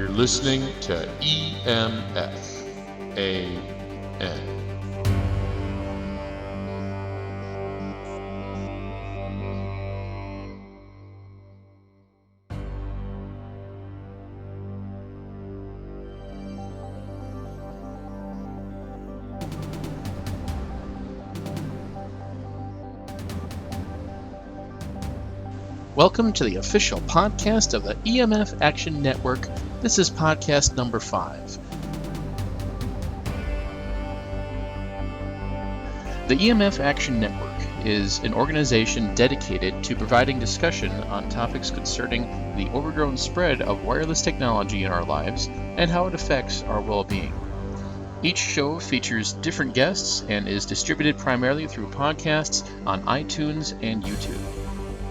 You're listening to EMF AM. Welcome to the official podcast of the EMF Action Network. This is podcast number 5. The EMF Action Network is an organization dedicated to providing discussion on topics concerning the overgrown spread of wireless technology in our lives and how it affects our well-being. Each show features different guests and is distributed primarily through podcasts on iTunes and YouTube.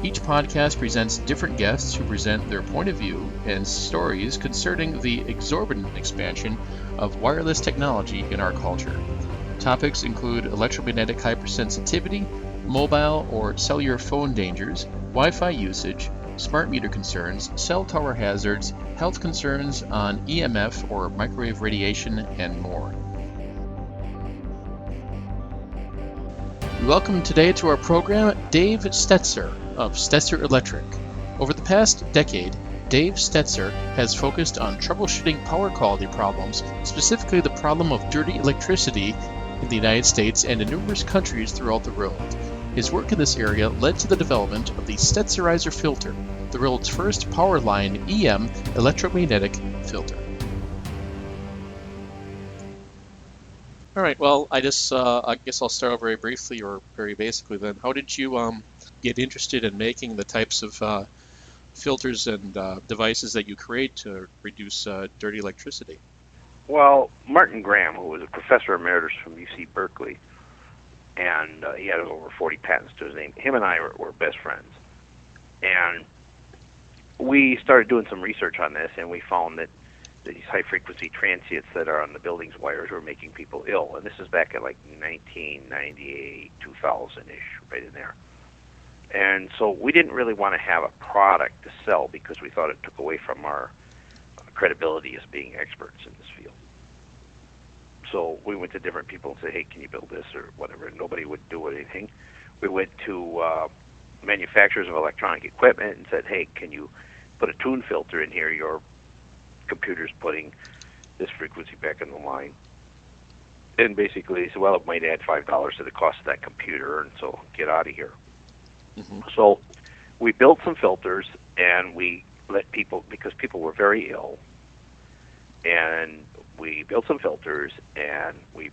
Each podcast presents different guests who present their point of view and stories concerning the exorbitant expansion of wireless technology in our culture. Topics include electromagnetic hypersensitivity, mobile or cellular phone dangers, Wi-Fi usage, smart meter concerns, cell tower hazards, health concerns on EMF or microwave radiation, and more. We welcome today to our program Dave Stetzer of Stetzer Electric. Over the past decade, Dave Stetzer has focused on troubleshooting power quality problems, specifically the problem of dirty electricity in the United States and in numerous countries throughout the world. His work in this area led to the development of the Stetzerizer filter, the world's first power line EM electromagnetic filter. All right, well, I guess I'll start out very briefly or very basically then. How did you get interested in making the types of filters and devices that you create to reduce dirty electricity? Well, Martin Graham, who was a professor emeritus from UC Berkeley, and he had over 40 patents to his name, him and I were best friends. And we started doing some research on this, and we found that these high-frequency transients that are on the building's wires were making people ill. And this is back at like 1998, 2000-ish, right in there. And so we didn't really want to have a product to sell because we thought it took away from our credibility as being experts in this field. So we went to different people and said, hey, can you build this or whatever? And nobody would do anything. We went to manufacturers of electronic equipment and said, hey, can you put a tune filter in here? Your computer's putting this frequency back in the line. And basically they said, well, it might add $5 to the cost of that computer, and so get out of here. Mm-hmm. So we built some filters, and we let people, because people were very ill, and we built some filters, and we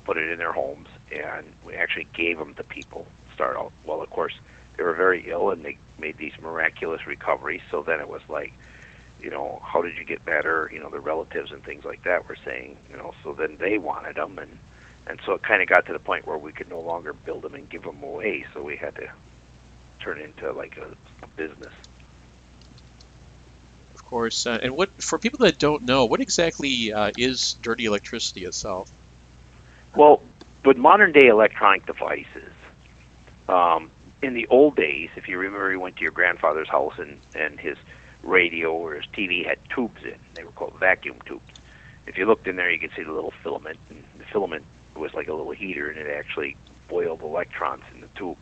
put it in their homes, and we actually gave them to people to start out. Well, of course, they were very ill, and they made these miraculous recoveries, so then it was like, how did you get better? The relatives and things like that were saying, so then they wanted them, and so it kind of got to the point where we could no longer build them and give them away, so we had to turn into like a business. Of course, and what for people that don't know, what exactly is dirty electricity itself? Well, with modern-day electronic devices, in the old days, if you remember, you went to your grandfather's house and his radio or his TV had tubes in. They were called vacuum tubes. If you looked in there, you could see the little filament, and the filament was like a little heater, and it actually boiled electrons in the tube.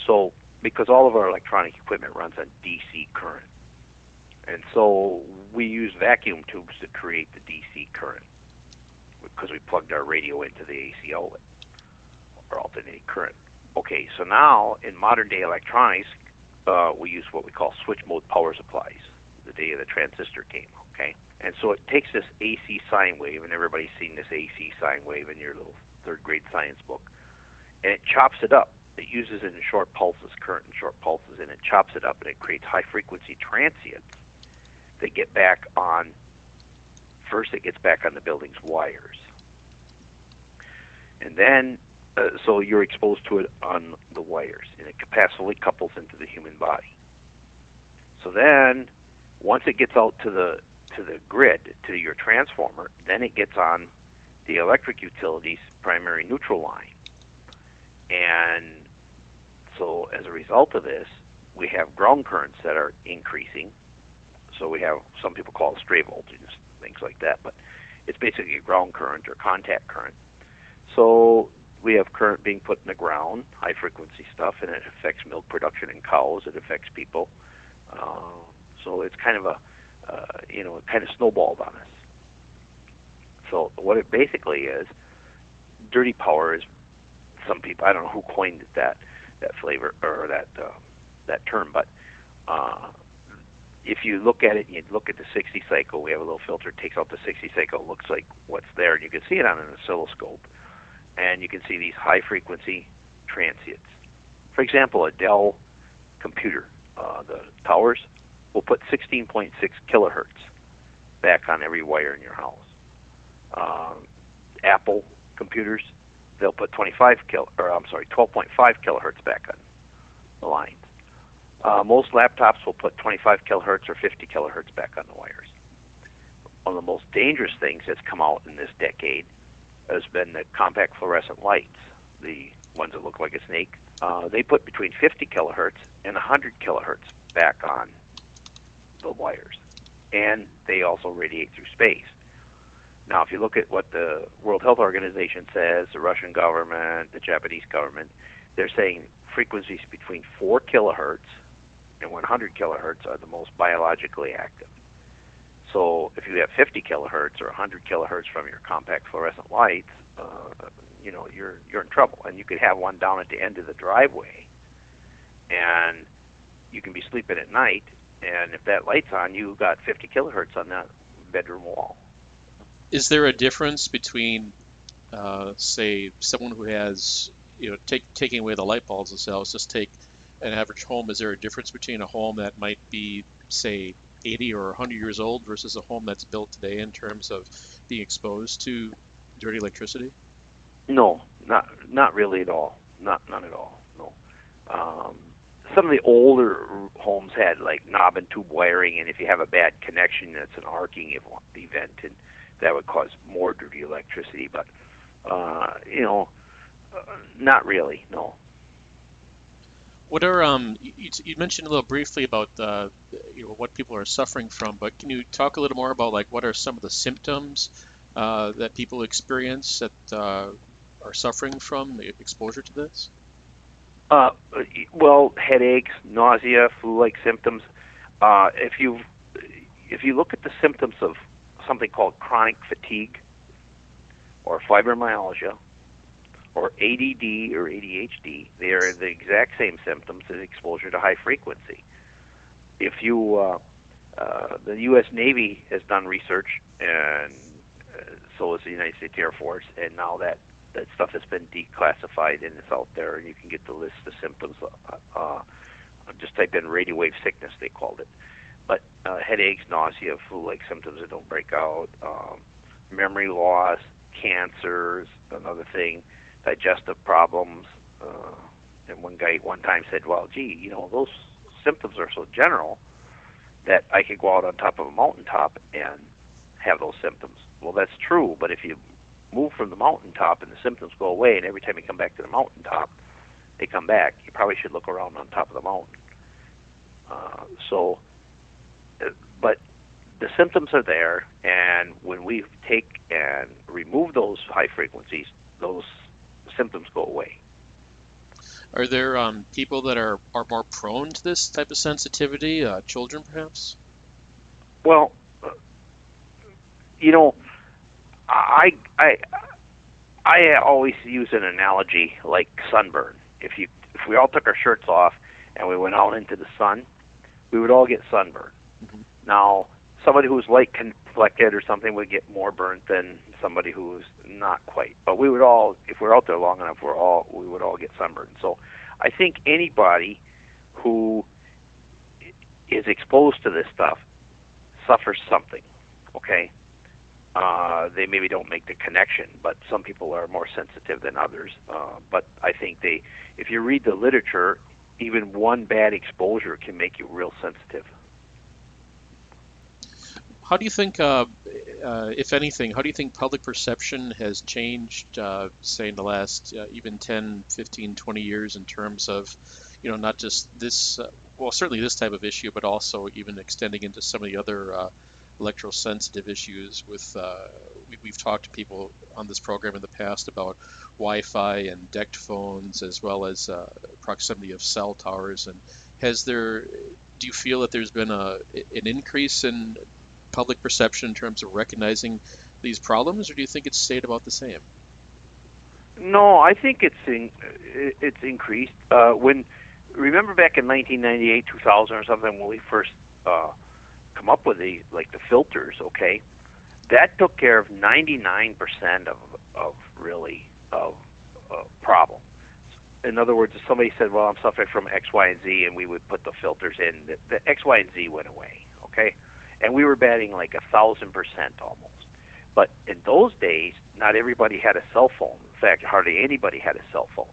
So, because all of our electronic equipment runs on DC current, and so we use vacuum tubes to create the DC current, because we plugged our radio into the AC outlet, or alternating current. Okay, so now, in modern-day electronics, we use what we call switch-mode power supplies, the day of the transistor came, okay? And so it takes this AC sine wave, and everybody's seen this AC sine wave in your little third-grade science book, and it chops it up. It uses it in short pulses, current in short pulses, and it chops it up, and it creates high-frequency transients that get back on, first it gets back on the building's wires. And then, so you're exposed to it on the wires, and it capacitally couples into the human body. So then, once it gets out to the grid, to your transformer, then it gets on the electric utility's primary neutral line. And so as a result of this, we have ground currents that are increasing. So we have, some people call it stray voltages, things like that, but it's basically a ground current or contact current. So we have current being put in the ground, high frequency stuff, and it affects milk production in cows. It affects people. So it's kind of it kind of snowballed on us. So what it basically is, dirty power is, some people, I don't know who coined it, that flavor or that term, but if you look at it, you look at the 60 cycle. We have a little filter, takes out the 60 cycle, looks like what's there, and you can see it on an oscilloscope, and you can see these high frequency transients. For example, a Dell computer, the towers will put 16.6 kilohertz back on every wire in your house. Apple computers, they'll put 12.5 kilohertz back on the lines. Most laptops will put 25 kilohertz or 50 kilohertz back on the wires. One of the most dangerous things that's come out in this decade has been the compact fluorescent lights, the ones that look like a snake. They put between 50 kilohertz and 100 kilohertz back on the wires, and they also radiate through space. Now, if you look at what the World Health Organization says, the Russian government, the Japanese government, they're saying frequencies between 4 kilohertz and 100 kilohertz are the most biologically active. So if you have 50 kilohertz or 100 kilohertz from your compact fluorescent lights, you're in trouble. And you could have one down at the end of the driveway, and you can be sleeping at night, and if that light's on, you got 50 kilohertz on that bedroom wall. Is there a difference between, say, someone who has, taking away the light bulbs themselves, just take an average home, is there a difference between a home that might be, say, 80 or 100 years old versus a home that's built today in terms of being exposed to dirty electricity? No, not really at all. None at all. No. Some of the older homes had like knob and tube wiring, and if you have a bad connection, that's an arcing event, and that would cause more dirty electricity. But not really. No. What are you mentioned a little briefly about what people are suffering from, but can you talk a little more about like what are some of the symptoms that people experience that are suffering from the exposure to this? Well, headaches, nausea, flu-like symptoms. If you look at the symptoms of something called chronic fatigue or fibromyalgia or ADD or ADHD, they are the exact same symptoms as exposure to high frequency. If you, the U.S. Navy has done research, and so has the United States Air Force, and now that stuff has been declassified and it's out there, and you can get the list of symptoms. Just type in radio wave sickness, they called it. But headaches, nausea, flu-like symptoms that don't break out, memory loss, cancers, another thing, digestive problems. And one guy one time said, well, gee, those symptoms are so general that I could go out on top of a mountaintop and have those symptoms. Well, that's true, but if you move from the mountaintop and the symptoms go away, and every time you come back to the mountaintop, they come back, you probably should look around on top of the mountain. But the symptoms are there, and when we take and remove those high frequencies, those symptoms go away. Are there people that are more prone to this type of sensitivity, children perhaps? Well, I always use an analogy like sunburn. If we all took our shirts off and we went out into the sun, we would all get sunburn. Mm-hmm. Now, somebody who's light complected or something would get more burnt than somebody who's not quite. But we would all, if we're out there long enough, we would all get sunburned. So I think anybody who is exposed to this stuff suffers something. Okay. They maybe don't make the connection, but some people are more sensitive than others. But I think if you read the literature, even one bad exposure can make you real sensitive. How do you think, if anything, how do you think public perception has changed, say, in the last even 10, 15, 20 years in terms of, not just this, well, certainly this type of issue, but also even extending into some of the other electrosensitive issues with, we've talked to people on this program in the past about Wi-Fi and decked phones, as well as proximity of cell towers. And do you feel that there's been an increase in public perception in terms of recognizing these problems, or do you think it's stayed about the same? No, I think it's increased. Remember back in 1998, 2000 or something, when we first come up with the filters, okay, that took care of 99% of problems. In other words, if somebody said, well, I'm suffering from X, Y, and Z, and we would put the filters in, the X, Y, and Z went away, okay? And we were batting like 1,000% almost. But in those days, not everybody had a cell phone. In fact, hardly anybody had a cell phone.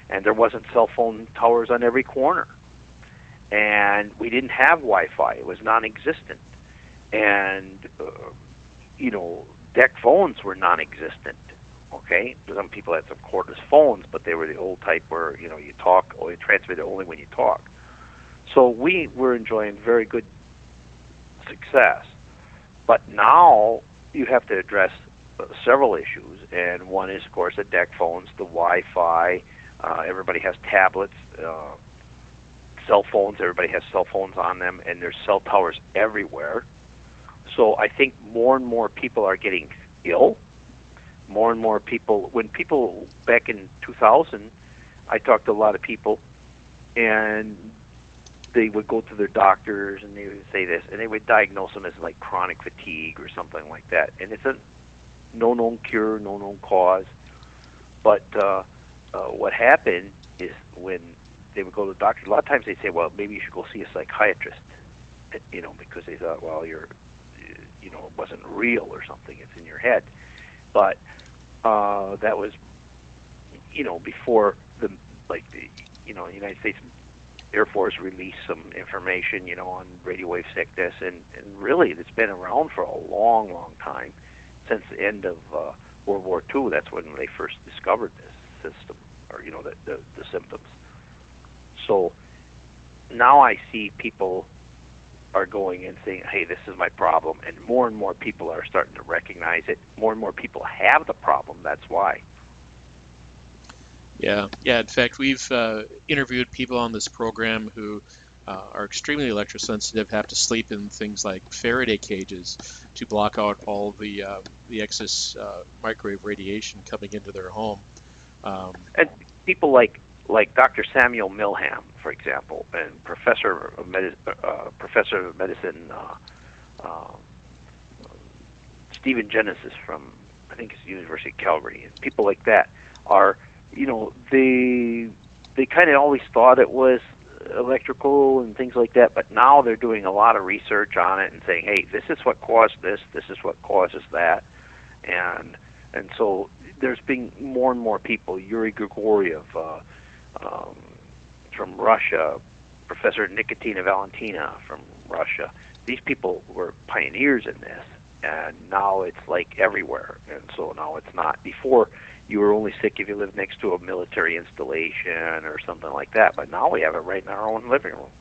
And there wasn't cell phone towers on every corner. And we didn't have Wi-Fi. It was non-existent. And, deck phones were non-existent. Okay, some people had some cordless phones, but they were the old type where you talk or you transmit it only when you talk. So we were enjoying very good success, but now you have to address several issues, and one is, of course, the deck phones, the Wi-Fi. Everybody has tablets, cell phones. Everybody has cell phones on them, and there's cell towers everywhere. So I think more and more people are getting ill. More and more people, back in 2000, I talked to a lot of people, and they would go to their doctors, and they would say this, and they would diagnose them as like chronic fatigue or something like that. And it's a no known cure, no known cause. But what happened is when they would go to the doctor, a lot of times they'd say, well, maybe you should go see a psychiatrist, because they thought, well, it wasn't real or something, it's in your head. But that was, before the United States Air Force released some information, on radio wave sickness, and really it's been around for a long, long time, since the end of World War II. That's when they first discovered this system, or the symptoms. So now I see people are going and saying, hey, this is my problem, and more people are starting to recognize it. More and more people have the problem. That's why. Yeah. In fact, we've interviewed people on this program who are extremely electrosensitive, have to sleep in things like Faraday cages to block out all the excess microwave radiation coming into their home. And people like Dr. Samuel Milham, for example, and professor of medicine, Stephen Genesis from, I think it's the University of Calgary, and people like that are, they kind of always thought it was electrical and things like that, but now they're doing a lot of research on it and saying, hey, this is what caused this is what causes that, and so there's been more and more people. Yuri Grigoriev from Russia, Professor Nikitina Valentina from Russia. These people were pioneers in this, and now it's like everywhere. And so now it's not. Before, you were only sick if you lived next to a military installation or something like that, but now we have it right in our own living room.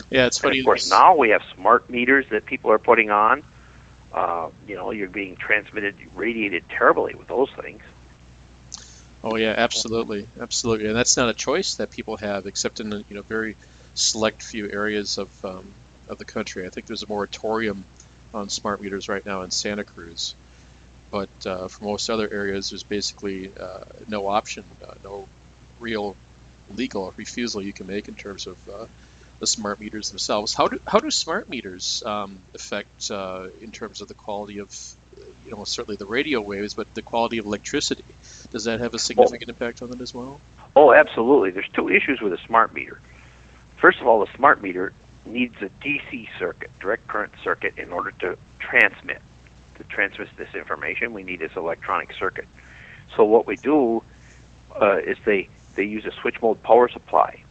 Yeah, it's funny. And of course, now we have smart meters that people are putting on. You're being radiated terribly with those things. Oh yeah, absolutely, and that's not a choice that people have, except in very select few areas of the country. I think there's a moratorium on smart meters right now in Santa Cruz, but for most other areas, there's basically no option, no real legal refusal you can make in terms of the smart meters themselves. How do smart meters affect in terms of the quality of certainly the radio waves, but the quality of electricity? Does that have a significant impact on it as well? Oh, absolutely. There's two issues with a smart meter. First of all, the smart meter needs a DC circuit, direct current circuit, in order to transmit. To transmit this information, we need this electronic circuit. So what we do is they use a switch mode power supply,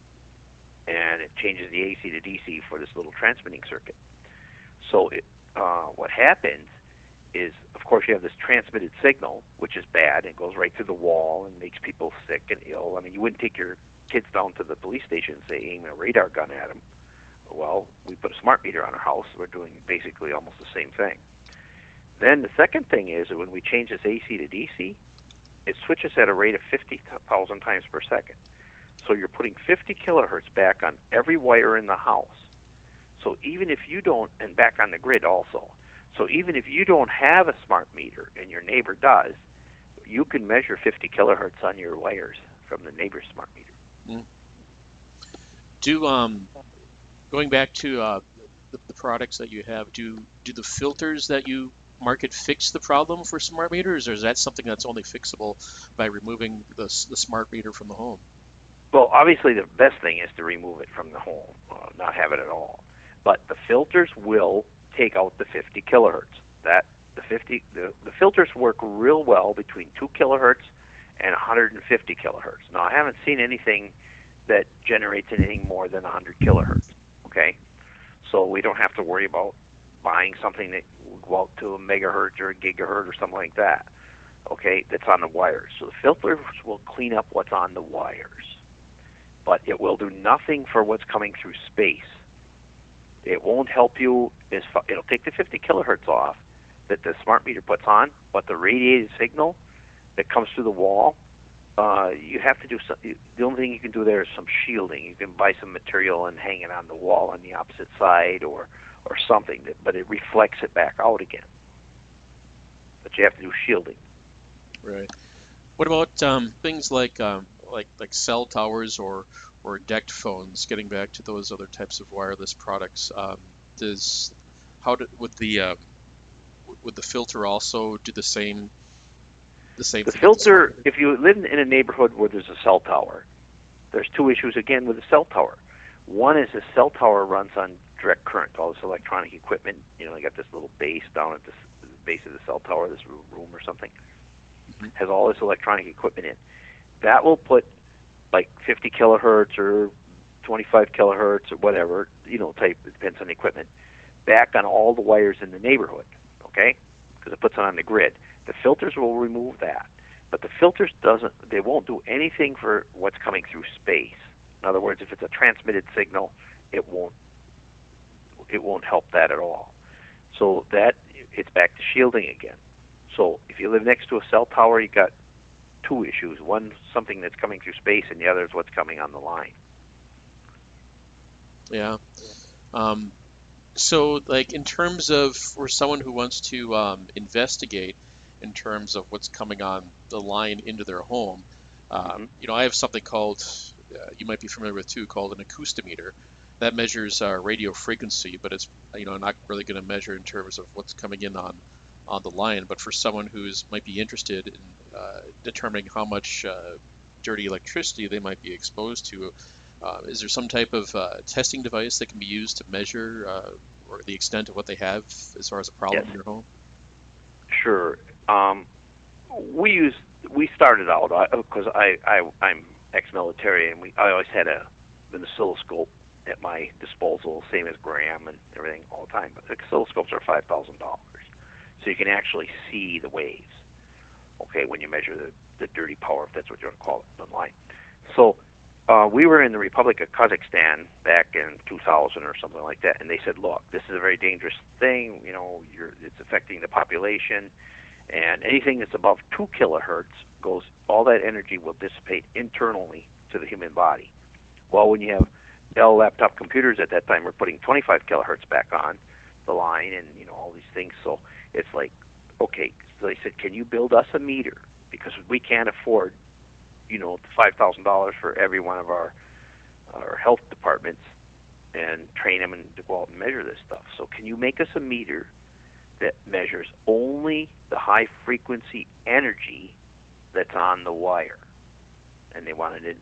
and it changes the AC to DC for this little transmitting circuit. So what happens is, of course, you have this transmitted signal, which is bad. It goes right through the wall and makes people sick and ill. I mean, you wouldn't take your kids down to the police station and say aim a radar gun at them. Well, we put a smart meter on our house. We're doing basically almost the same thing. Then the second thing is that when we change this AC to DC, it switches at a rate of 50,000 times per second. So you're putting 50 kilohertz back on every wire in the house. So even if you don't, and back on the grid also, so even if you don't have a smart meter and your neighbor does, you can measure 50 kilohertz on your wires from the neighbor's smart meter. Mm. Going back to the products that you have, do the filters that you market fix the problem for smart meters, or is that something that's only fixable by removing the smart meter from the home? Well, obviously the best thing is to remove it from the home, not have it at all. But the filters will take out the 50 kilohertz. The filters work real well between 2 kilohertz and 150 kilohertz. Now, I haven't seen anything that generates anything more than 100 kilohertz. Okay, so we don't have to worry about buying something that will go out to a megahertz or a gigahertz or something like that. Okay, that's on the wires. So the filters will clean up what's on the wires, but it will do nothing for what's coming through space. It won't help you. It'll take the 50 kilohertz off that the smart meter puts on, but the radiated signal that comes through the wall, you have to do something. The only thing you can do there is some shielding. You can buy some material and hang it on the wall on the opposite side or something, but it reflects it back out again. But you have to do shielding. Right. What about things like cell towers or decked phones? Getting back to those other types of wireless products, would the filter also do the same thing? The filter, if you live in a neighborhood where there's a cell tower, there's two issues again with the cell tower. One is the cell tower runs on direct current, all this electronic equipment. You they got this little base down at the base of the cell tower, this room or something, has all this electronic equipment in. That will put like 50 kilohertz or 25 kilohertz or whatever, type, it depends on the equipment, back on all the wires in the neighborhood, okay? Because it puts it on the grid. The filters will remove that, but the filters they won't do anything for what's coming through space. In other words, if it's a transmitted signal, it won't help that at all. So it's back to shielding again. So if you live next to a cell tower, you got two issues. One, something that's coming through space, and the other is what's coming on the line. Yeah. So, like, in terms of for someone who wants to investigate in terms of what's coming on the line into their home, I have something called, you might be familiar with too, called an acoustimeter. That measures radio frequency, but it's not really going to measure in terms of what's coming in on the line. But for someone might be interested in determining how much dirty electricity they might be exposed to, is there some type of testing device that can be used to measure or the extent of what they have as far as a problem in your home? Sure. We started out because I'm ex-military, and I always had an oscilloscope at my disposal, same as Graham and everything all the time. But oscilloscopes are $5,000, so you can actually see the waves. Okay, when you measure the dirty power, if that's what you want to call it, online. So we were in the Republic of Kazakhstan back in 2000 or something like that, and they said, look, this is a very dangerous thing. It's affecting the population, and anything that's above 2 kilohertz all that energy will dissipate internally to the human body. Well, when you have Dell laptop computers at that time, we're putting 25 kilohertz back on the line, and all these things. So it's like, okay. So they said, can you build us a meter, because we can't afford $5,000 for every one of our health departments and train them and to go out and measure this stuff. So can you make us a meter that measures only the high frequency energy that's on the wire? And they wanted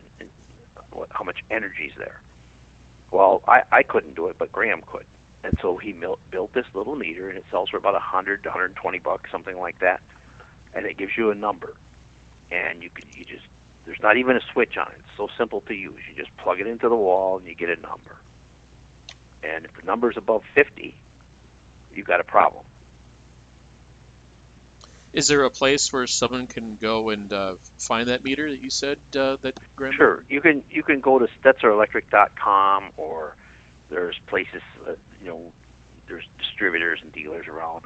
how much energy is there. Well, I couldn't do it, but Graham could. And so he built this little meter, and it sells for about $100 to $120, something like that. And it gives you a number. And there's not even a switch on it. It's so simple to use. You just plug it into the wall, and you get a number. And if the number's above 50, you've got a problem. Is there a place where someone can go and find that meter that you said that Graham? Sure. You can go to StetzerElectric.com, or there's places there's distributors and dealers around.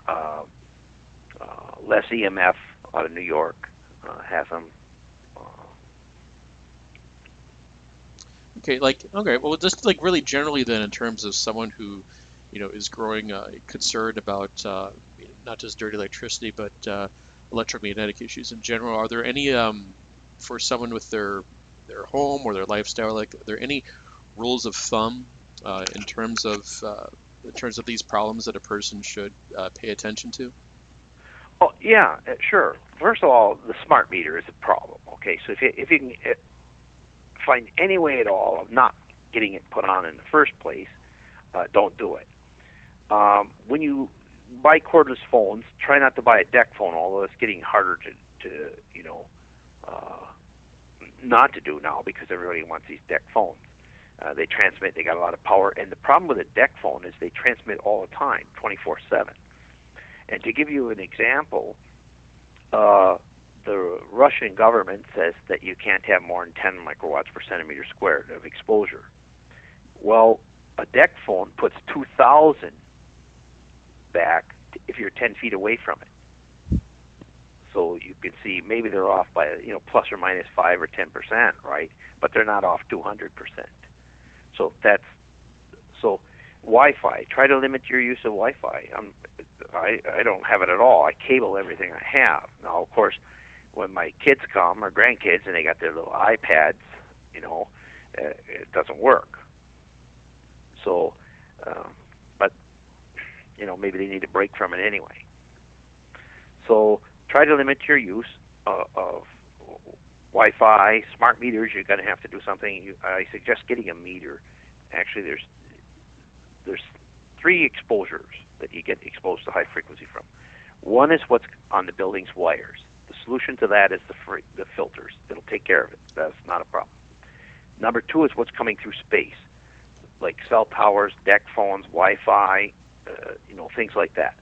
Less EMF out of New York has them. Okay, well, just like really generally then, in terms of someone who, is growing concerned about not just dirty electricity, but electromagnetic issues in general. Are there any for someone with their home or their lifestyle? Like, are there any rules of thumb in terms of these problems that a person should pay attention to? Oh yeah, sure. First of all, the smart meter is a problem. Okay, so if you can find any way at all of not getting it put on in the first place, don't do it. When you buy cordless phones, try not to buy a deck phone, although it's getting harder to not to do now because everybody wants these deck phones. They transmit, they got a lot of power, and the problem with a deck phone is they transmit all the time, 24/7. And to give you an example, the Russian government says that you can't have more than 10 microwatts per centimeter squared of exposure. Well, a deck phone puts 2,000 back if you're 10 feet away from it. So you can see maybe they're off by plus or minus 5 or 10%, right? But they're not off 200%. So Wi-Fi. Try to limit your use of Wi-Fi. I don't have it at all. I cable everything I have. Now, of course, when my kids come or grandkids and they got their little iPads, it doesn't work. So, but maybe they need a break from it anyway. So try to limit your use of Wi-Fi. Smart meters, you're going to have to do something. I suggest getting a meter. Actually, there's 3 exposures that you get exposed to high frequency from. One is what's on the building's wires. The solution to that is the filters. It'll take care of it. That's not a problem. Number 2 is what's coming through space, like cell towers, deck phones, Wi-Fi, things like that.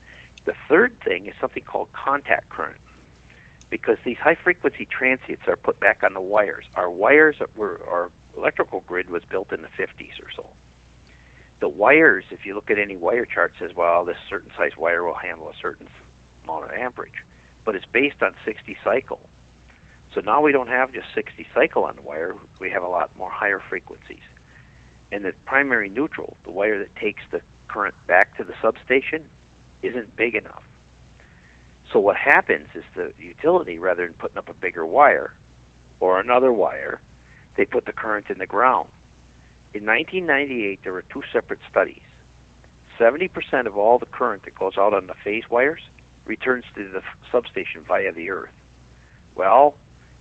The third thing is something called contact current, because these high-frequency transients are put back on the wires. Our electrical grid was built in the 50s or so. The wires, if you look at any wire chart, says, well, this certain size wire will handle a certain amount of amperage, but it's based on 60 cycle. So now we don't have just 60 cycle on the wire, we have a lot more higher frequencies. And the primary neutral, the wire that takes the current back to the substation, isn't big enough. So what happens is the utility, rather than putting up a bigger wire or another wire, they put the current in the ground. In 1998, there were 2 separate studies. 70% of all the current that goes out on the phase wires returns to the substation via the earth. Well,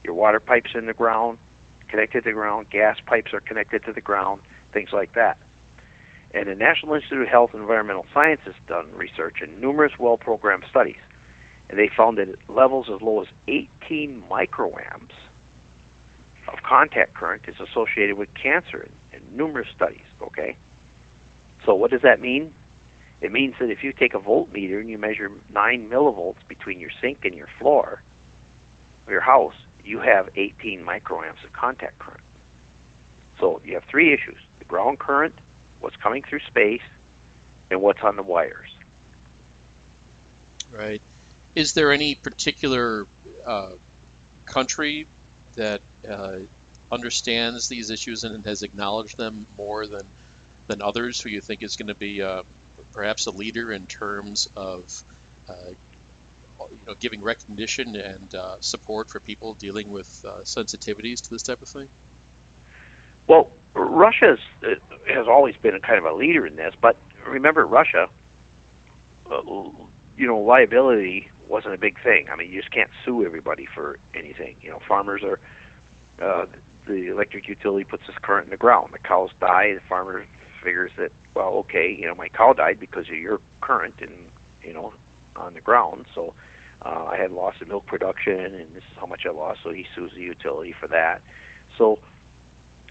your water pipes in the ground, connected to the ground, gas pipes are connected to the ground, things like that. And the National Institute of Health and Environmental Sciences has done research in numerous well-programmed studies, and they found that at levels as low as 18 microamps of contact current is associated with cancer in numerous studies, okay? So what does that mean? It means that if you take a voltmeter and you measure 9 millivolts between your sink and your floor of your house, you have 18 microamps of contact current. So you have 3 issues: the ground current, what's coming through space, and what's on the wires. Right. Is there any particular country that understands these issues and has acknowledged them more than others, who you think is going to be perhaps a leader in terms of giving recognition and support for people dealing with sensitivities to this type of thing? Well, Russia has always been a kind of a leader in this, but remember, Russia, liability wasn't a big thing. I mean, you just can't sue everybody for anything. Farmers are, the electric utility puts this current in the ground. The cows die, the farmer figures that, well, okay, my cow died because of your current on the ground, so I had loss of milk production, and this is how much I lost, so he sues the utility for that. So,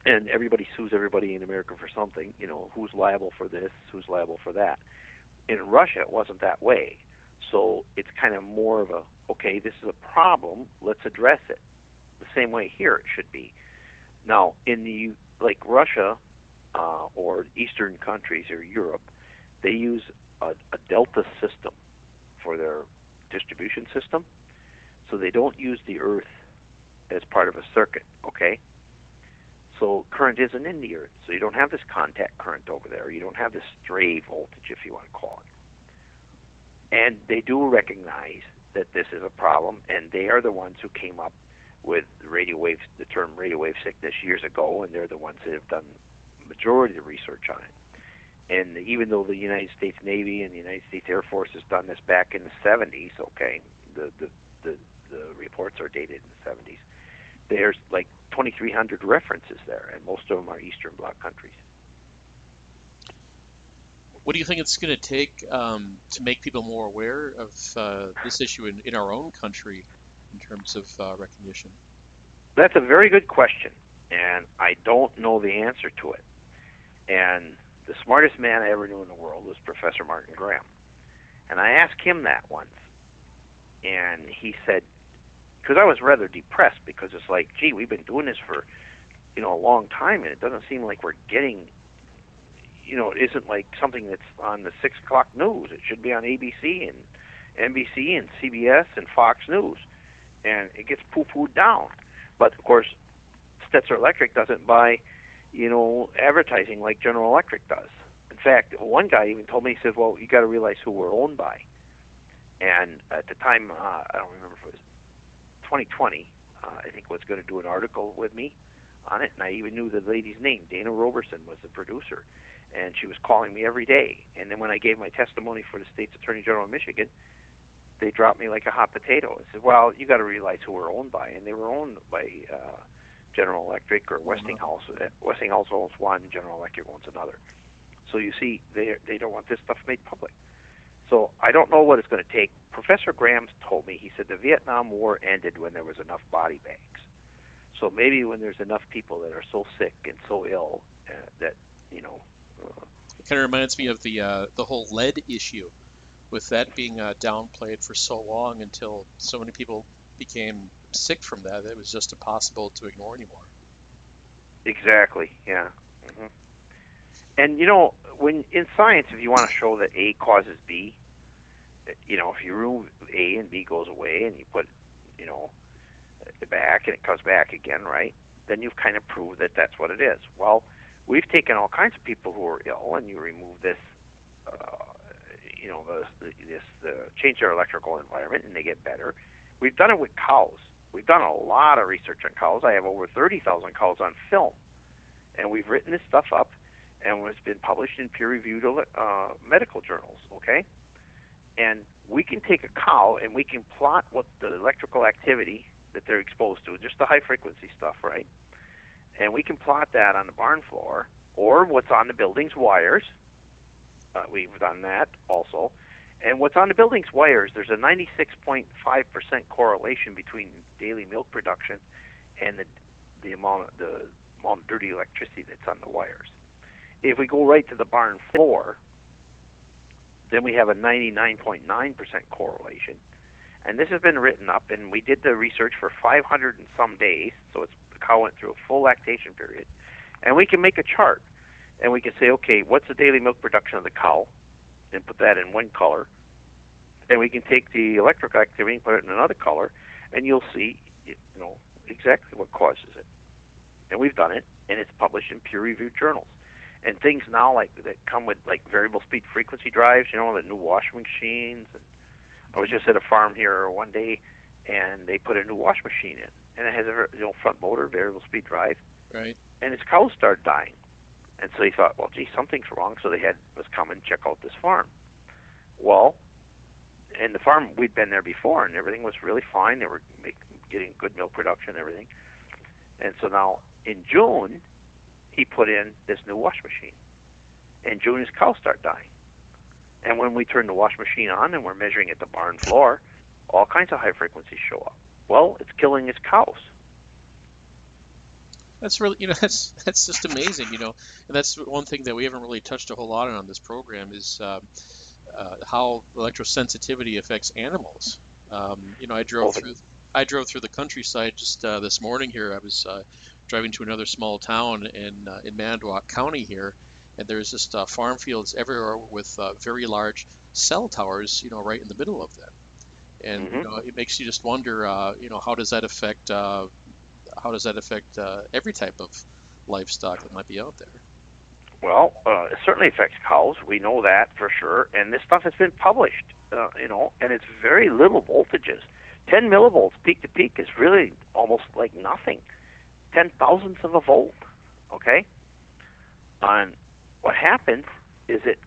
and everybody sues everybody in America for something, who's liable for this, who's liable for that. In Russia, it wasn't that way. So it's kind of more of a, okay, this is a problem, let's address it. The same way here it should be. Now, in the, like Russia or Eastern countries or Europe, they use a delta system for their distribution system. So they don't use the earth as part of a circuit, okay? So current isn't in the earth. So you don't have this contact current over there. You don't have this stray voltage, if you want to call it. And they do recognize that this is a problem, and they are the ones who came up with the term radio wave sickness years ago, and they're the ones that have done the majority of the research on it. And even though the United States Navy and the United States Air Force has done this back in the 70s, okay, the reports are dated in the 70s, there's like 2,300 references there, and most of them are Eastern Bloc countries. What do you think it's going to take to make people more aware of this issue in our own country in terms of recognition? That's a very good question, and I don't know the answer to it. And the smartest man I ever knew in the world was Professor Martin Graham. And I asked him that once, and he said, because I was rather depressed, because it's like, gee, we've been doing this for, a long time, and it doesn't seem like we're getting, it isn't like something that's on the 6 o'clock news. It should be on ABC and NBC and CBS and Fox News, and it gets poo-pooed down. But, of course, Stetzer Electric doesn't buy, advertising like General Electric does. In fact, one guy even told me, he said, well, you got to realize who we're owned by. And at the time, I don't remember if it was 2020, I think was going to do an article with me on it, and I even knew the lady's name. Dana Roberson was the producer, and she was calling me every day. And then when I gave my testimony for the state's Attorney General of Michigan, they dropped me like a hot potato and said, well, you got to realize who we're owned by. And they were owned by General Electric or Westinghouse. Westinghouse owns one, General Electric owns another. So you see, they don't want this stuff made public. So I don't know what it's going to take. Professor Graham told me, he said the Vietnam War ended when there was enough body bags. So maybe when there's enough people that are so sick and so ill that, It kind of reminds me of the whole lead issue, with that being downplayed for so long until so many people became sick from that it was just impossible to ignore anymore. Exactly, yeah. Mm-hmm. And, when in science, if you want to show that A causes B, if you remove A and B goes away and you put, it back and it comes back again, right? Then you've kind of proved that that's what it is. Well, we've taken all kinds of people who are ill and you remove this, change their electrical environment and they get better. We've done it with cows. We've done a lot of research on cows. I have over 30,000 cows on film. And we've written this stuff up, and it's been published in peer-reviewed medical journals, okay? And we can take a cow and we can plot what the electrical activity that they're exposed to, just the high-frequency stuff, right? And we can plot that on the barn floor, or what's on the building's wires. We've done that also. And what's on the building's wires, there's a 96.5% correlation between daily milk production and the amount of dirty electricity that's on the wires. If we go right to the barn floor, then we have a 99.9% correlation. And this has been written up, and we did the research for 500 and some days, so the cow went through a full lactation period. And we can make a chart, and we can say, okay, what's the daily milk production of the cow, and put that in one color. And we can take the electrical activity and put it in another color, and you'll see, exactly what causes it. And we've done it, and it's published in peer-reviewed journals. And things now that come with variable speed frequency drives, the new washing machines. And I was just at a farm here one day, and they put a new washing machine in, and it has a front motor, variable speed drive. Right. And its cows started dying, and so he thought, well, gee, something's wrong. So they had us come and check out this farm. Well, and the farm, we'd been there before, and everything was really fine. They were getting good milk production and everything. And so now in June, he put in this new wash machine. In June, his cows start dying. And when we turn the wash machine on and we're measuring at the barn floor, all kinds of high frequencies show up. Well, it's killing his cows. That's really, that's just amazing, and that's one thing that we haven't really touched a whole lot on this program is how electrosensitivity affects animals. I Well, drove through the countryside just this morning here. I was driving to another small town in Manitowoc County here, and there's just farm fields everywhere with very large cell towers, right in the middle of them. And it makes you just wonder, how does that affect every type of livestock that might be out there? Well, it certainly affects cows. We know that for sure. And this stuff has been published, and it's very little voltages. 10 millivolts peak to peak is really almost like nothing. 10,000ths of a volt, okay? And what happens is that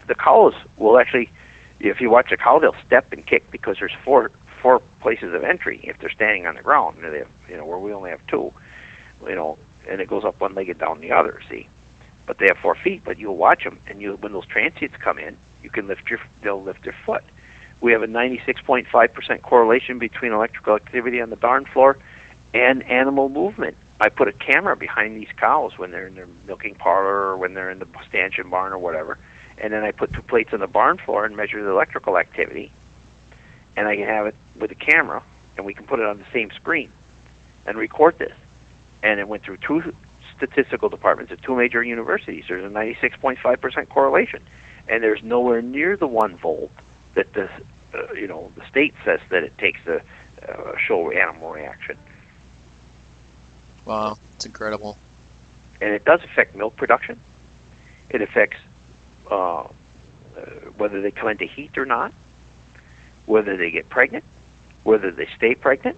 the cows will actually, if you watch a cow, they'll step and kick because there's four places of entry if they're standing on the ground. They have, where we only have two, and it goes up one leg and down the other, see? But they have 4 feet, but you'll watch them, and when those transients come in, they'll lift their foot. We have a 96.5% correlation between electrical activity on the barn floor and animal movement. I put a camera behind these cows when they're in their milking parlor or when they're in the stanchion barn or whatever, and then I put 2 plates on the barn floor and measure the electrical activity, and I can have it with a camera, and we can put it on the same screen and record this. And it went through 2 statistical departments at 2 major universities. There's a 96.5% correlation, and there's nowhere near the 1 volt that the state says that it takes to show animal reaction. Wow, it's incredible. And it does affect milk production. It affects whether they come into heat or not, whether they get pregnant, whether they stay pregnant,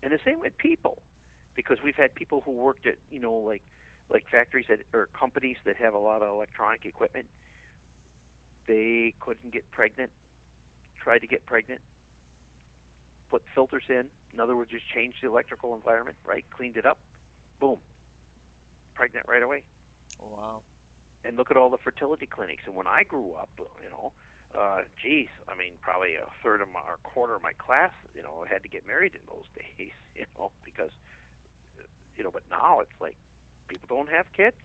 and the same with people. Because we've had people who worked at, like factories or companies that have a lot of electronic equipment. They couldn't get pregnant, tried to get pregnant, put filters in other words, just changed the electrical environment, right? Cleaned it up, boom, pregnant right away. Oh, wow. And look at all the fertility clinics. And when I grew up, probably a third of or a quarter of my class, had to get married in those days, because, but now it's like people don't have kids.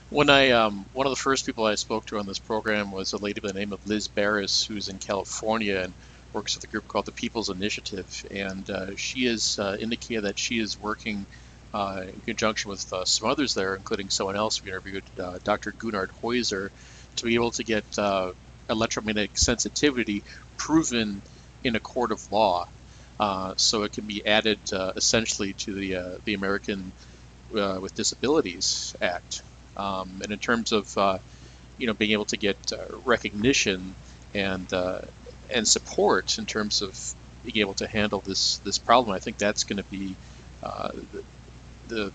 When one of the first people I spoke to on this program was a lady by the name of Liz Barris, who's in California and works with a group called the People's Initiative. And she has indicated that she is working in conjunction with some others there, including someone else we interviewed, Dr. Gunnar Heuser, to be able to get electromagnetic sensitivity proven in a court of law, so it can be added essentially to the American with Disabilities Act. And in terms of being able to get recognition and support in terms of being able to handle this problem, I think that's going to be the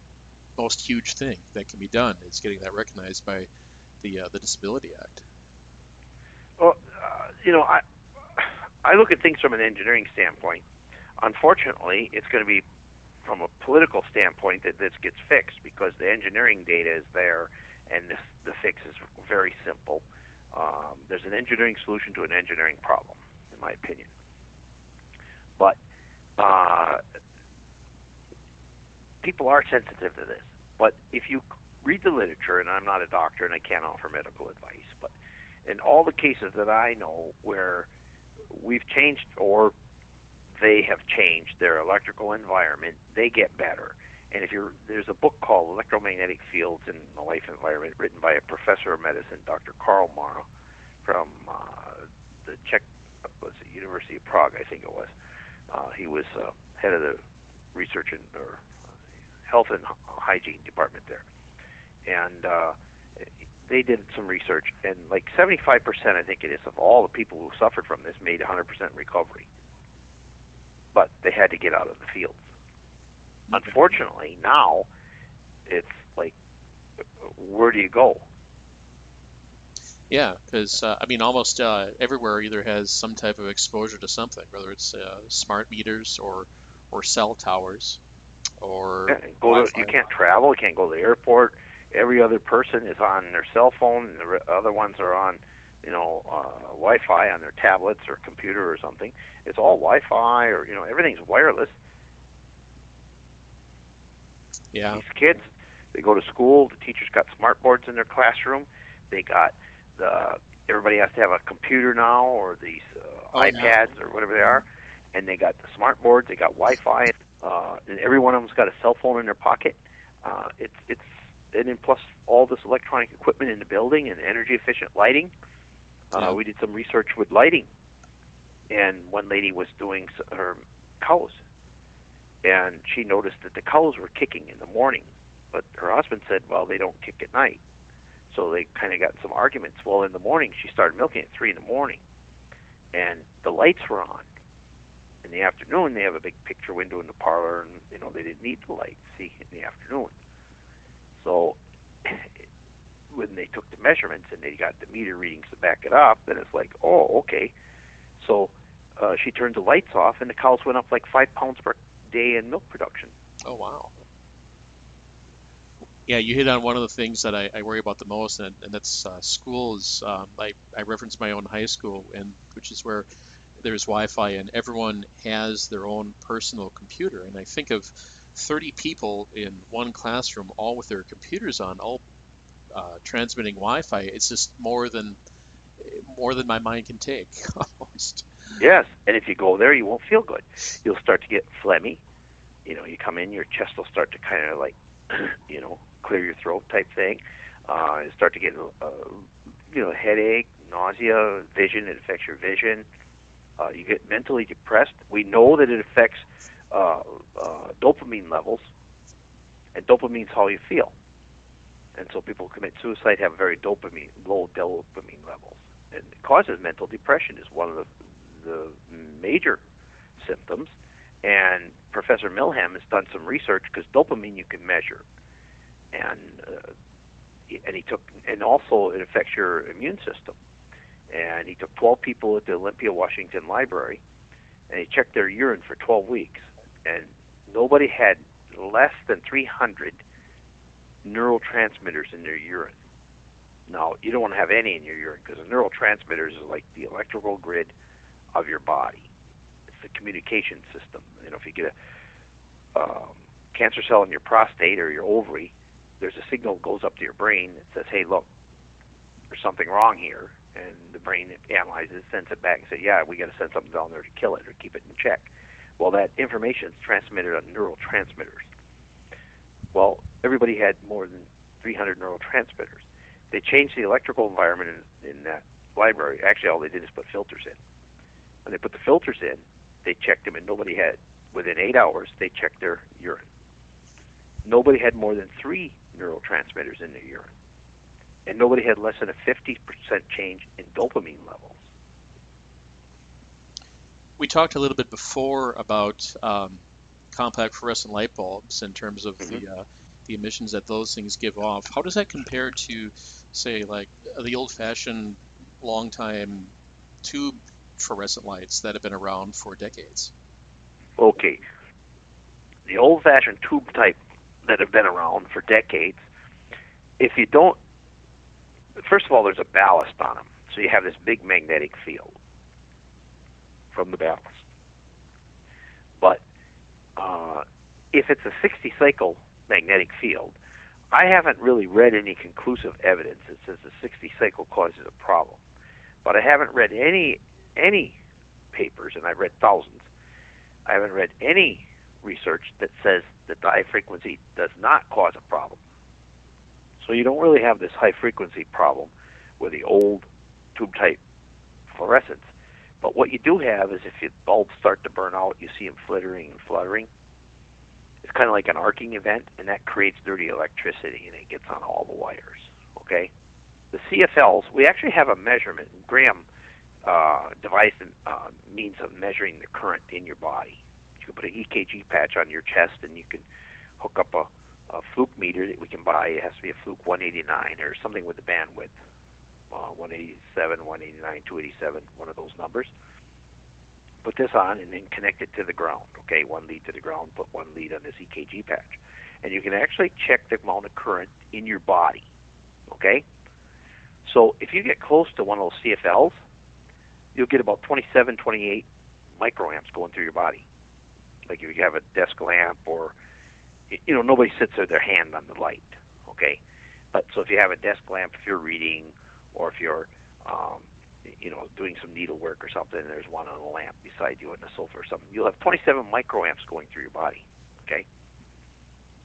most huge thing that can be done, is getting that recognized by the Disability Act. Well, I look at things from an engineering standpoint. Unfortunately, it's going to be from a political standpoint that this gets fixed, because the engineering data is there, and the fix is very simple. There's an engineering solution to an engineering problem, in my opinion. But people are sensitive to this. But if you read the literature, and I'm not a doctor and I can't offer medical advice, but in all the cases that I know where we've changed or they have changed their electrical environment, they get better. And there's a book called Electromagnetic Fields in the Life Environment, written by a professor of medicine, Dr. Karl Mara, from the University of Prague, I think it was. He was head of the research or health and hygiene department there. And they did some research, and like 75%, I think it is, of all the people who suffered from this made 100% recovery. But they had to get out of the fields. Unfortunately, now it's like, where do you go? Yeah, because almost everywhere either has some type of exposure to something, whether it's smart meters or cell towers or you can't travel, you can't go to the airport. Every other person is on their cell phone, and the other ones are on Wi-Fi on their tablets or computer or something. It's all Wi-Fi, or everything's wireless. Yeah. These kids, they go to school. The teachers got smart boards in their classroom. They got everybody has to have a computer now, or these iPads, or whatever they are, and they got the smart boards, they got Wi-Fi, and every one of them's got a cell phone in their pocket. And then plus all this electronic equipment in the building and energy efficient lighting. We did some research with lighting, and one lady was doing her cows, and she noticed that the cows were kicking in the morning, but her husband said, well, they don't kick at night. So they kind of got some arguments. Well, in the morning, she started milking at 3 in the morning, and the lights were on. In the afternoon, they have a big picture window in the parlor, and they didn't need the lights, see, in the afternoon. So when they took the measurements and they got the meter readings to back it up, then it's like, oh, okay. So she turned the lights off, and the cows went up like 5 pounds per day in milk production. Oh, wow. Yeah, you hit on one of the things that I worry about the most, and that's schools. I reference my own high school, which is where there's Wi-Fi, and everyone has their own personal computer. And I think of 30 people in one classroom, all with their computers on, all transmitting Wi-Fi. It's just more than my mind can take, almost. Yes, and if you go there, you won't feel good. You'll start to get phlegmy. You come in, your chest will start to kind of like, clear your throat type thing. You start to get, headache, nausea, vision. It affects your vision. You get mentally depressed. We know that it affects dopamine levels, and dopamine's how you feel. And so people who commit suicide have very low dopamine levels. And it causes mental depression is one of the major symptoms. And Professor Milham has done some research because dopamine you can measure. And also it affects your immune system. And he took 12 people at the Olympia, Washington Library, and he checked their urine for 12 weeks. And nobody had less than 300 neurotransmitters in their urine. Now, you don't want to have any in your urine because the neurotransmitters is like the electrical grid of your body. It's the communication system. If you get a cancer cell in your prostate or your ovary, there's a signal that goes up to your brain that says, hey, look, there's something wrong here. And the brain analyzes, sends it back and says, yeah, we got to send something down there to kill it or keep it in check. Well, that information is transmitted on neurotransmitters. Well, everybody had more than 300 neurotransmitters. They changed the electrical environment in that library. Actually, all they did is put filters in. When they put the filters in, they checked them, and nobody had, within 8 hours, they checked their urine. Nobody had more than 3 neurotransmitters in their urine. And nobody had less than a 50% change in dopamine levels. We talked a little bit before about compact fluorescent light bulbs in terms of the emissions that those things give off. How does that compare to, say, like the old-fashioned, long-time tube fluorescent lights that have been around for decades? Okay. The old-fashioned tube type that have been around for decades, if you don't, first of all, there's a ballast on them. So you have this big magnetic field from the ballast. But if it's a 60-cycle magnetic field, I haven't really read any conclusive evidence that says the 60-cycle causes a problem. But I haven't read any papers, and I've read thousands. I haven't read any research that says that the high frequency does not cause a problem. So you don't really have this high frequency problem with the old tube type fluorescents. But what you do have is if your bulbs start to burn out, you see them flittering and fluttering. It's kind of like an arcing event, and that creates dirty electricity, and it gets on all the wires. Okay? The CFLs, we actually have a measurement. Graham devised a means of measuring the current in your body. You can put an EKG patch on your chest, and you can hook up a fluke meter that we can buy. It has to be a fluke 189 or something with the bandwidth. 187, 189, 287, one of those numbers. Put this on and then connect it to the ground. Okay, one lead to the ground, put one lead on this EKG patch. And you can actually check the amount of current in your body. Okay? So if you get close to one of those CFLs, you'll get about 27, 28 microamps going through your body. Like if you have a desk lamp or, nobody sits with their hand on the light. Okay? But so if you have a desk lamp, if you're reading, or if you're doing some needlework or something, and there's one on a lamp beside you on the sofa or something, you'll have 27 microamps going through your body. Okay?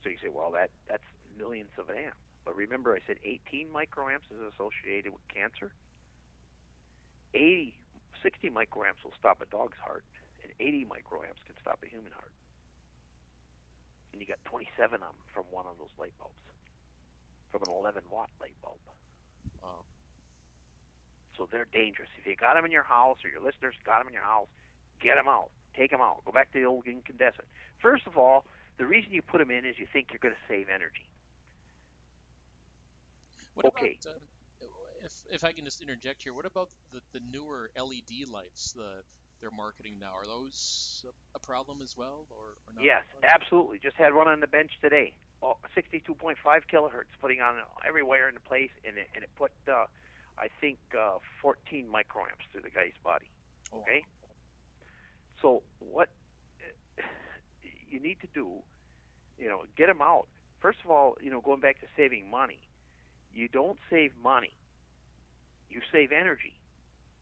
So you say, well, that's millionths of an amp. But remember, I said 18 microamps is associated with cancer. 60 microamps will stop a dog's heart, and 80 microamps can stop a human heart. And you got 27 of them from one of those light bulbs, from an 11-watt light bulb. Wow. So they're dangerous. If you got them in your house, or your listeners got them in your house, get them out. Take them out. Go back to the old incandescent. First of all, the reason you put them in is you think you're going to save energy. What Okay. about, if I can just interject here, what about the newer LED lights they're marketing now? Are those a problem as well, or not? Yes, absolutely. Just had one on the bench today. 62.5 kilohertz, putting on every wire in the place, and it put, I think, 14 microamps through the guy's body. Okay? So what you need to do, get them out. First of all, going back to saving money, you don't save money. You save energy.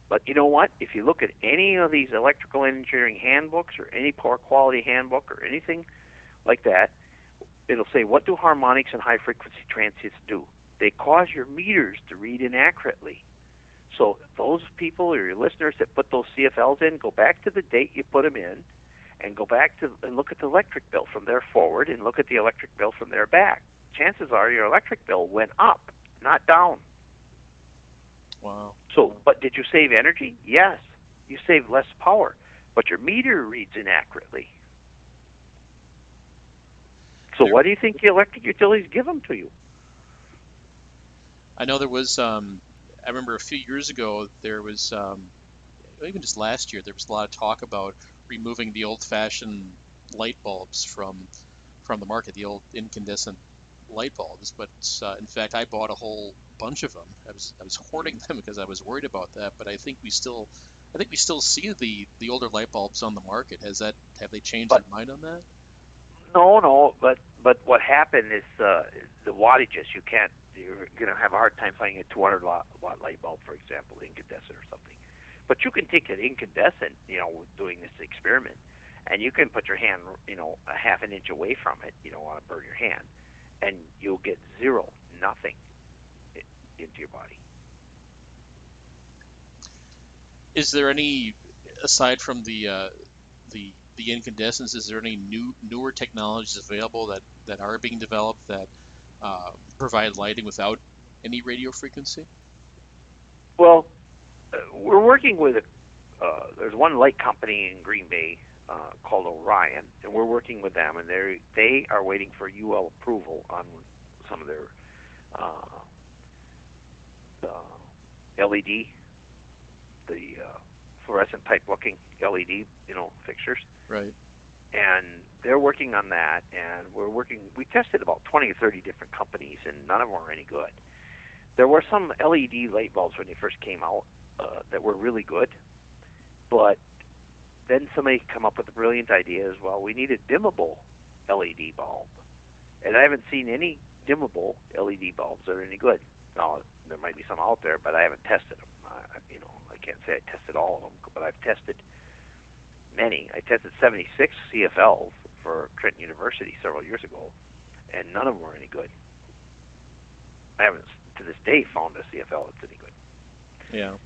But you know what? If you look at any of these electrical engineering handbooks or any power quality handbook or anything like that, it'll say, what do harmonics and high-frequency transients do? They cause your meters to read inaccurately. So those people or your listeners that put those CFLs in, go back to the date you put them in, and go back and look at the electric bill from there forward, and look at the electric bill from there back. Chances are your electric bill went up, not down. Wow. So, but did you save energy? Yes. You save less power, but your meter reads inaccurately. So what do you think the electric utilities give them to you? I know there was, I remember a few years ago, there was, even just last year, there was a lot of talk about removing the old-fashioned light bulbs from the market, the old incandescent light bulbs. But in fact, I bought a whole bunch of them. I was hoarding them because I was worried about that. But I think we still see the older light bulbs on the market. Have they changed their mind on that? No. But what happened is the wattages. You're going to have a hard time finding a 200 watt light bulb, for example, incandescent or something. But you can take an incandescent, doing this experiment, and you can put your hand, a half an inch away from it. You don't want to burn your hand, and you'll get nothing into your body. Is there any, aside from the incandescents, is there any newer technologies available that are being developed that provide lighting without any radio frequency? Well, we're working with there's one light company in Green Bay called Orion, and we're working with them, and they are waiting for UL approval on some of their LED, the fluorescent type looking LED, fixtures. Right. And they're working on that, and we tested about 20 or 30 different companies, and none of them were any good. There were some LED light bulbs when they first came out that were really good, but then somebody come up with a brilliant idea as well. We need a dimmable LED bulb, and I haven't seen any dimmable LED bulbs that are any good. Now, there might be some out there, but I haven't tested them. I can't say I tested all of them, but I've tested many. I tested 76 CFLs for Trenton University several years ago, and none of them were any good. I haven't, to this day, found a CFL that's any good. Yeah.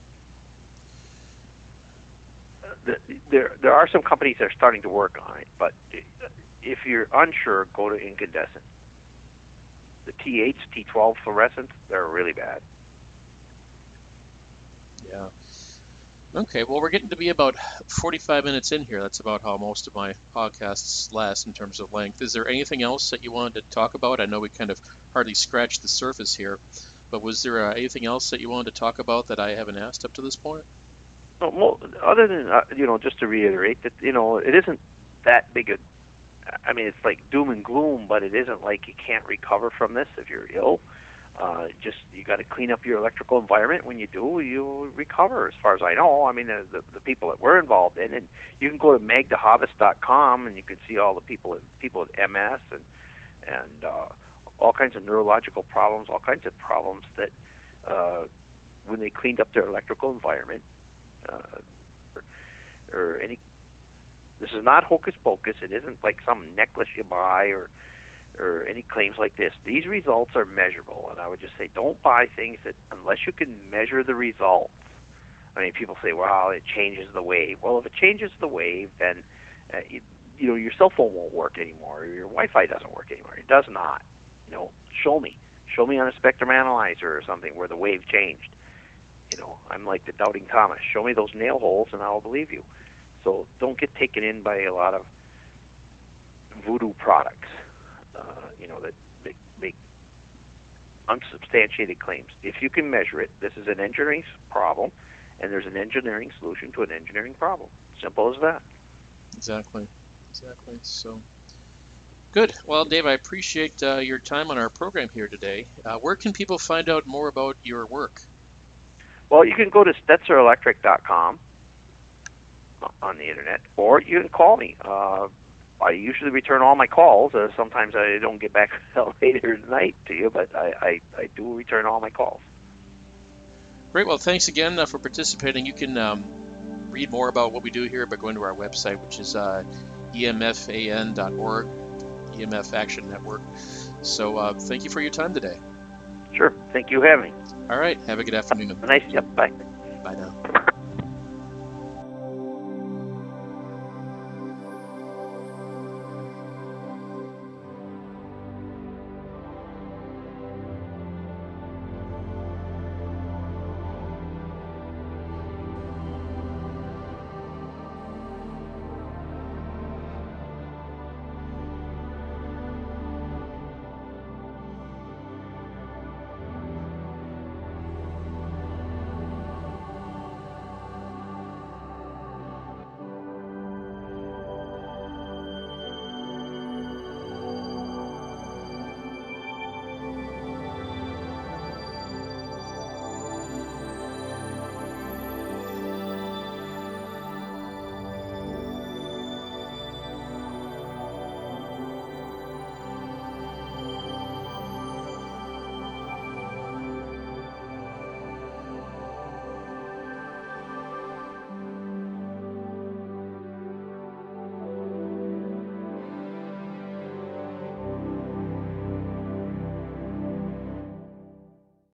There are some companies that are starting to work on it, but if you're unsure, go to incandescent. The T8s, T12 fluorescents, they're really bad. Yeah. Okay, well, we're getting to be about 45 minutes in here. That's about how most of my podcasts last in terms of length. Is there anything else that you wanted to talk about? I know we kind of hardly scratched the surface here, but was there anything else that you wanted to talk about that I haven't asked up to this point? Well, other than, just to reiterate that, it isn't that big it's like doom and gloom, but it isn't like you can't recover from this if you're ill. You got to clean up your electrical environment. When you do, you'll recover, as far as I know. The people that we're involved in, and you can go to magdahavis.com, and you can see all the people at MS and all kinds of neurological problems, all kinds of problems that when they cleaned up their electrical environment, or any. This is not hocus pocus. It isn't like some necklace you buy or any claims like this. These results are measurable, and I would just say don't buy things that unless you can measure the results. I mean, people say, well, it changes the wave. Well, if it changes the wave, then your cell phone won't work anymore, or your Wi-Fi doesn't work anymore. It does not. Show me. Show me on a spectrum analyzer or something where the wave changed. I'm like the doubting Thomas. Show me those nail holes, and I'll believe you. So don't get taken in by a lot of voodoo products, that make unsubstantiated claims. If you can measure it, this is an engineering problem, and there's an engineering solution to an engineering problem. Simple as that. Exactly. So, good. Well, Dave, I appreciate your time on our program here today. Where can people find out more about your work? Well, you can go to StetzerElectric.com on the internet, or you can call me. I usually return all my calls. Sometimes I don't get back until later tonight to you, but I do return all my calls. Great. Well, thanks again for participating. You can read more about what we do here by going to our website, which is emfan.org, EMF Action Network. So thank you for your time today. Sure. Thank you for having me. All right. Have a good afternoon. Nice. Yep. Bye. Bye now.